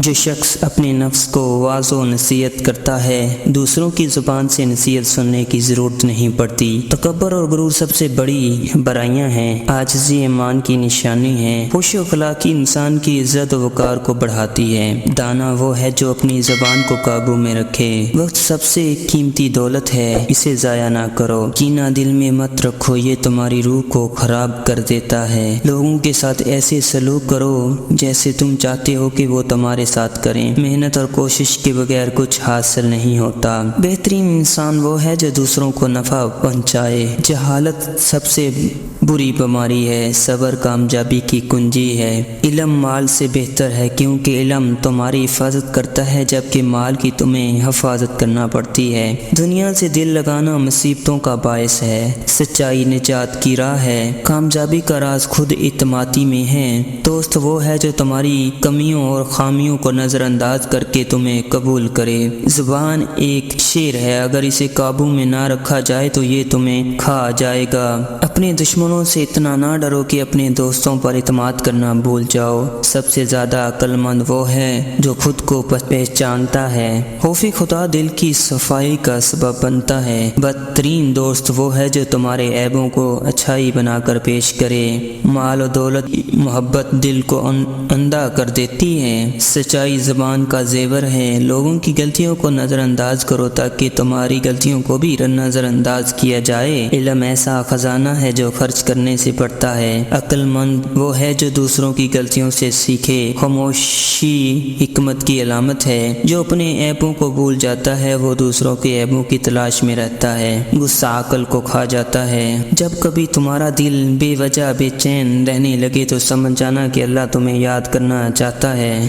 جو شخص اپنے نفس کو واعظ و نصیحت کرتا ہے دوسروں کی زبان سے نصیحت سننے کی ضرورت نہیں پڑتی۔ تکبر اور غرور سب سے بڑی برائیاں ہیں، عاجزی ایمان کی نشانی ہے۔ خوش اخلاقی انسان کی عزت و وقار کو بڑھاتی ہے۔ دانا وہ ہے جو اپنی زبان کو قابو میں رکھے۔ وقت سب سے قیمتی دولت ہے، اسے ضائع نہ کرو۔ کینہ دل میں مت رکھو، یہ تمہاری روح کو خراب کر دیتا ہے۔ لوگوں کے ساتھ ایسے سلوک کرو جیسے تم چاہتے ہو کہ وہ تمہارے ساتھ کریں۔ محنت اور کوشش کے بغیر کچھ حاصل نہیں ہوتا۔ بہترین انسان وہ ہے جو دوسروں کو نفع پہنچائے۔ جہالت سب سے بری بیماری ہے، صبر کامیابی کی کنجی ہے۔ علم مال سے بہتر ہے کیونکہ علم تمہاری حفاظت کرتا ہے جبکہ مال کی تمہیں حفاظت کرنا پڑتی ہے۔ دنیا سے دل لگانا مصیبتوں کا باعث ہے، سچائی نجات کی راہ ہے۔ کامیابی کا راز خود اعتمادی میں ہے۔ دوست وہ ہے جو تمہاری کمیوں اور خامیوں کو نظر انداز کر کے تمہیں قبول کرے۔ زبان ایک شیر ہے، اگر اسے قابو میں نہ رکھا جائے تو یہ تمہیں کھا جائے گا۔ اپنے دشمنوں سے اتنا نہ ڈرو کہ اپنے دوستوں پر اعتماد کرنا بھول جاؤ۔ سب سے زیادہ عقل مند وہ ہے جو خود کو پہچانتا ہے۔ خوف خدا دل کی صفائی کا سبب بنتا ہے۔ بدترین دوست وہ ہے جو تمہارے عیبوں کو اچھائی بنا کر پیش کرے۔ مال و دولت محبت دل کو اندھا کر دیتی ہے۔ سچائی زبان کا زیور ہے۔ لوگوں کی غلطیوں کو نظر انداز کرو تاکہ تمہاری غلطیوں کو بھی نظر انداز کیا جائے۔ علم ایسا خزانہ ہے جو خرچ کرنے سے بڑھتا ہے۔ عقل مند وہ ہے جو دوسروں کی غلطیوں سے سیکھے۔ خاموشی حکمت کی علامت ہے۔ جو اپنے عیبوں کو بھول جاتا ہے وہ دوسروں کے عیبوں کی تلاش میں رہتا ہے۔ غصہ عقل کو کھا جاتا ہے۔ جب کبھی تمہارا دل بے وجہ بے چین رہنے لگے تو سمجھ جانا کہ اللہ تمہیں یاد کرنا چاہتا ہے۔